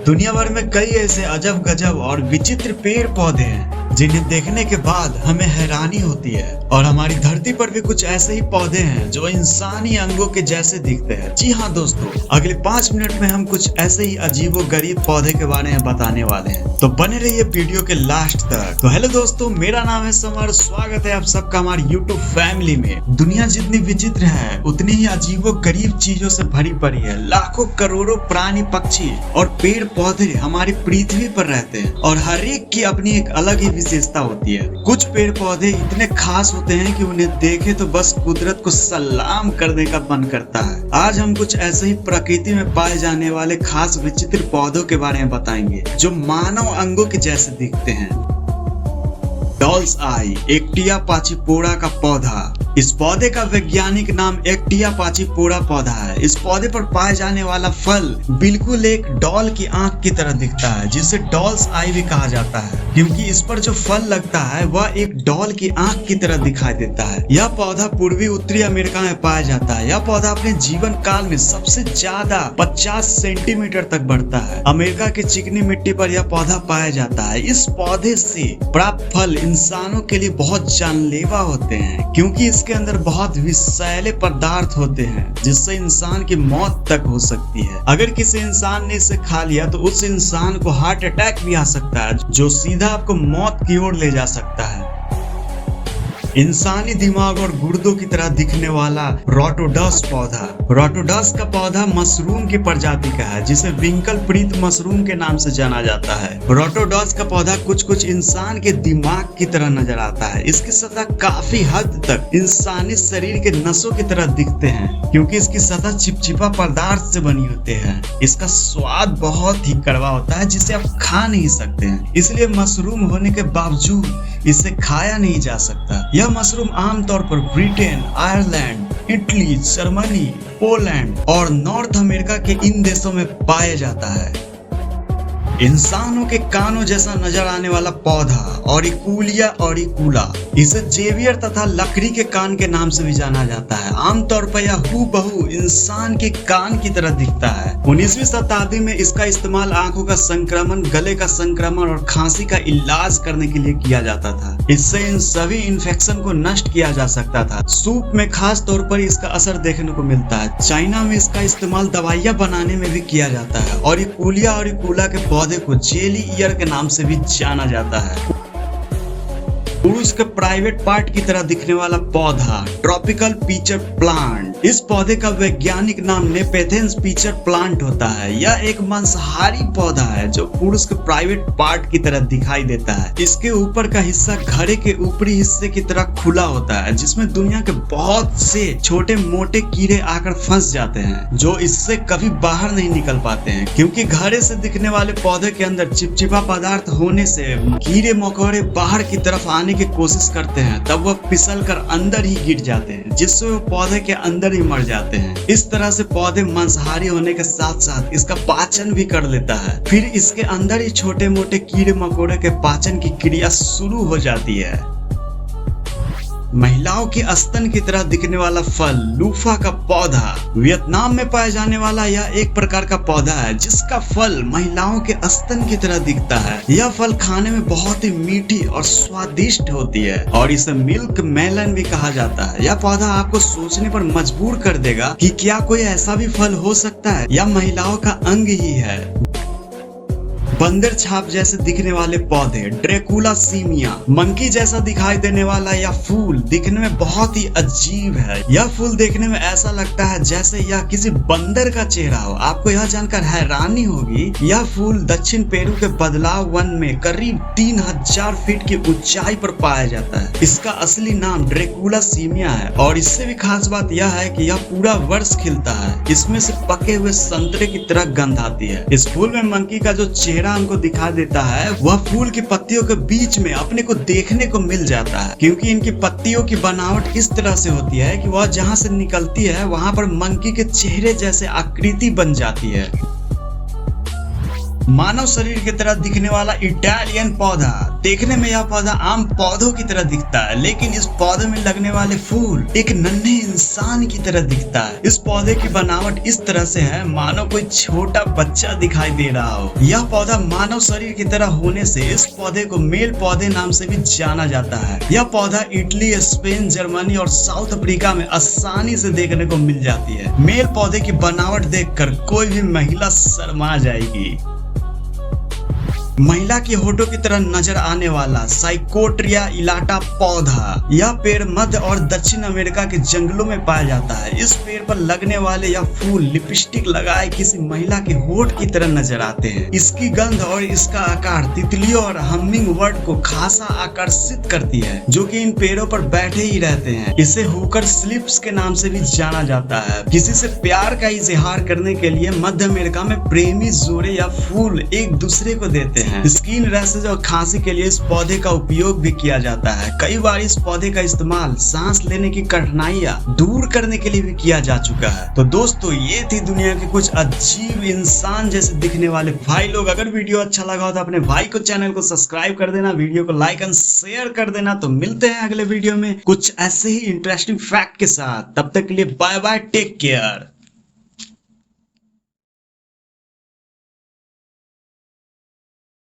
दुनिया भर में कई ऐसे अजब गजब और विचित्र पेड़ पौधे हैं जिन्हें देखने के बाद हमें हैरानी होती है। और हमारी धरती पर भी कुछ ऐसे ही पौधे हैं जो इंसानी अंगों के जैसे दिखते हैं। जी हाँ दोस्तों, अगले 5 मिनट में हम कुछ ऐसे ही अजीबो गरीब पौधे के बारे में बताने वाले हैं, तो बने रहिए वीडियो के लास्ट तक। तो हेलो दोस्तों, मेरा नाम है समर। स्वागत है आप सबका हमारी यूट्यूब फैमिली में। दुनिया जितनी विचित्र है उतनी ही अजीबो गरीब चीजों से भरी पड़ी है। लाखों करोड़ों प्राणी, पक्षी और पेड़ पौधे हमारी पृथ्वी पर रहते हैं और हर एक की अपनी एक अलग ही विशेषता होती है। कुछ पेड़ पौधे इतने खास होते हैं कि उन्हें देखे तो बस कुदरत को सलाम करने का मन करता है। आज हम कुछ ऐसे ही प्रकृति में पाए जाने वाले खास विचित्र पौधों के बारे में बताएंगे जो मानव अंगों के जैसे दिखते हैं। डॉल्स आई, एक्टिया पाचीपोड़ा का पौधा। इस पौधे का वैज्ञानिक नाम एक्टिया पाचीपोड़ा पौधा है। इस पौधे पर पाए जाने वाला फल बिल्कुल एक डॉल की आंख की तरह दिखता है, जिसे डॉल्स आई भी कहा जाता है, क्योंकि इस पर जो फल लगता है वह एक डॉल की आंख की तरह दिखाई देता है। यह पौधा पूर्वी उत्तरी अमेरिका में पाया जाता है। यह पौधा अपने जीवन काल में सबसे ज्यादा 50 सेंटीमीटर तक बढ़ता है। अमेरिका की चिकनी मिट्टी पर यह पौधा पाया जाता है। इस पौधे से प्राप्त फल इंसानों के लिए बहुत जानलेवा होते हैं, क्योंकि इसके अंदर बहुत विषैले पदार्थ होते हैं जिससे इंसान की मौत तक हो सकती है। अगर किसी इंसान ने इसे खा लिया तो उस इंसान को हार्ट अटैक भी आ सकता है, जो सीधा आपको मौत की ओर ले जा सकता है। इंसानी दिमाग और गुर्दों की तरह दिखने वाला रोटोडस पौधा। रोटोडस का पौधा मशरूम की प्रजाति का है, जिसे विंकल प्रीत मशरूम के नाम से जाना जाता है। रोटोडस का पौधा कुछ इंसान के दिमाग की तरह नजर आता है। इसकी सतह काफी हद तक इंसानी शरीर के नसों की तरह दिखते हैं, क्योंकि इसकी सतह चिपचिपा पदार्थ से बनी होती है। इसका स्वाद बहुत ही कड़वा होता है, जिसे आप खा नहीं सकते हैं, इसलिए मशरूम होने के बावजूद इसे खाया नहीं जा सकता। यह मशरूम आमतौर पर Britain, Ireland, Italy, Germany, Poland और नॉर्थ अमेरिका के इन देशों में पाया जाता है। इंसानों के कानों जैसा नजर आने वाला पौधा ऑरिकुलिया ऑरिकुला, इसे जेवियर तथा लकड़ी के कान के नाम से भी जाना जाता है। आमतौर पर यह हूबहू इंसान के कान की तरह दिखता है। 19वीं शताब्दी में इसका इस्तेमाल आंखों का संक्रमण, गले का संक्रमण और खांसी का इलाज करने के लिए किया जाता था। इससे इन सभी इन्फेक्शन को नष्ट किया जा सकता था। सूप में खास तौर पर इसका असर देखने को मिलता है। चाइना में इसका इस्तेमाल दवाइयां बनाने में भी किया जाता है। ऑरिकुलिया ऑरिकुला के पौधे को जेली ईयर के नाम से भी जाना जाता है। पुरुष के प्राइवेट पार्ट की तरह दिखने वाला पौधा ट्रॉपिकल पीचर प्लांट। इस पौधे का वैज्ञानिक नाम नेपेथेंस पीचर प्लांट होता है। यह एक मांसाहारी पौधा है जो पुरुष के प्राइवेट पार्ट की तरह दिखाई देता है। इसके ऊपर का हिस्सा घड़े के ऊपरी हिस्से की तरह खुला होता है, जिसमें दुनिया के बहुत से छोटे मोटे कीड़े आकर फंस जाते हैं, जो इससे कभी बाहर नहीं निकल पाते हैं, क्योंकि घड़े से दिखने वाले पौधे के अंदर चिपचिपा पदार्थ होने से कीड़े मकोड़े बाहर की तरफ आने की कोशिश करते हैं, तब वह फिसल कर अंदर ही गिर जाते हैं, जिससे वो पौधे के अंदर ही मर जाते हैं। इस तरह से पौधे मांसाहारी होने के साथ साथ इसका पाचन भी कर लेता है। फिर इसके अंदर ही छोटे मोटे कीड़े मकोड़े के पाचन की क्रिया शुरू हो जाती है। महिलाओं के स्तन की तरह दिखने वाला फल लूफा का पौधा। वियतनाम में पाए जाने वाला यह एक प्रकार का पौधा है जिसका फल महिलाओं के स्तन की तरह दिखता है। यह फल खाने में बहुत ही मीठी और स्वादिष्ट होती है और इसे मिल्क मेलन भी कहा जाता है। यह पौधा आपको सोचने पर मजबूर कर देगा कि क्या कोई ऐसा भी फल हो सकता है। यह महिलाओं का अंग ही है। बंदर छाप जैसे दिखने वाले पौधे ड्रैकुला सीमिया। मंकी जैसा दिखाई देने वाला यह फूल दिखने में बहुत ही अजीब है। यह फूल देखने में ऐसा लगता है जैसे यह किसी बंदर का चेहरा हो। आपको यह जानकर हैरानी होगी, यह फूल दक्षिण पेरू के बदलाव वन में करीब 3000 फीट की ऊंचाई पर पाया जाता है। इसका असली नाम ड्रैकुला सीमिया है और इससे भी खास बात यह है कि यह पूरा वर्ष खिलता है। इसमें से पके हुए संतरे की तरह गंध आती है। इस फूल में मंकी का जो चेहरा हमको दिखा देता है, वह फूल की पत्तियों के बीच में अपने को देखने को मिल जाता है, क्योंकि इनकी पत्तियों की बनावट इस तरह से होती है कि वह जहाँ से निकलती है वहां पर मंकी के चेहरे जैसे आकृति बन जाती है। मानव शरीर की तरह दिखने वाला इटालियन पौधा। देखने में यह पौधा आम पौधों की तरह दिखता है, लेकिन इस पौधे में लगने वाले फूल एक नन्हे इंसान की तरह दिखता है। इस पौधे की बनावट इस तरह से है मानो कोई छोटा बच्चा दिखाई दे रहा हो। यह पौधा मानव शरीर की तरह होने से इस पौधे को मेल पौधे नाम से भी जाना जाता है। यह पौधा इटली, स्पेन, जर्मनी और साउथ अफ्रीका में आसानी से देखने को मिल जाती है। मेल पौधे की बनावट देखकर कोई भी महिला शर्मा जाएगी। महिला की होठों की तरह नजर आने वाला साइकोट्रिया इलाटा पौधा। यह पेड़ मध्य और दक्षिण अमेरिका के जंगलों में पाया जाता है। इस पेड़ पर लगने वाले यह फूल लिपस्टिक लगाए किसी महिला के होठ की तरह नजर आते हैं। इसकी गंध और इसका आकार तितलियों और हमिंग बर्ड को खासा आकर्षित करती है, जो कि इन पेड़ों पर बैठे ही रहते हैं। इसे हुकर स्लिप्स के नाम से भी जाना जाता है। किसी से प्यार का इजहार करने के लिए मध्य अमेरिका में प्रेमी जोड़े या फूल एक दूसरे को देते हैं। स्किन रैशेज और खांसी के लिए इस पौधे का उपयोग भी किया जाता है। कई बार इस पौधे का इस्तेमाल सांस लेने की कठिनाइयां दूर करने के लिए भी किया जा चुका है। तो दोस्तों, ये थी दुनिया के कुछ अजीब इंसान जैसे दिखने वाले। भाई लोग, अगर वीडियो अच्छा लगा हो तो अपने भाई को चैनल को सब्सक्राइब कर देना, वीडियो को लाइक एंड शेयर कर देना। तो मिलते हैं अगले वीडियो में कुछ ऐसे ही इंटरेस्टिंग फैक्ट के साथ। तब तक के लिए बाय बाय, टेक केयर।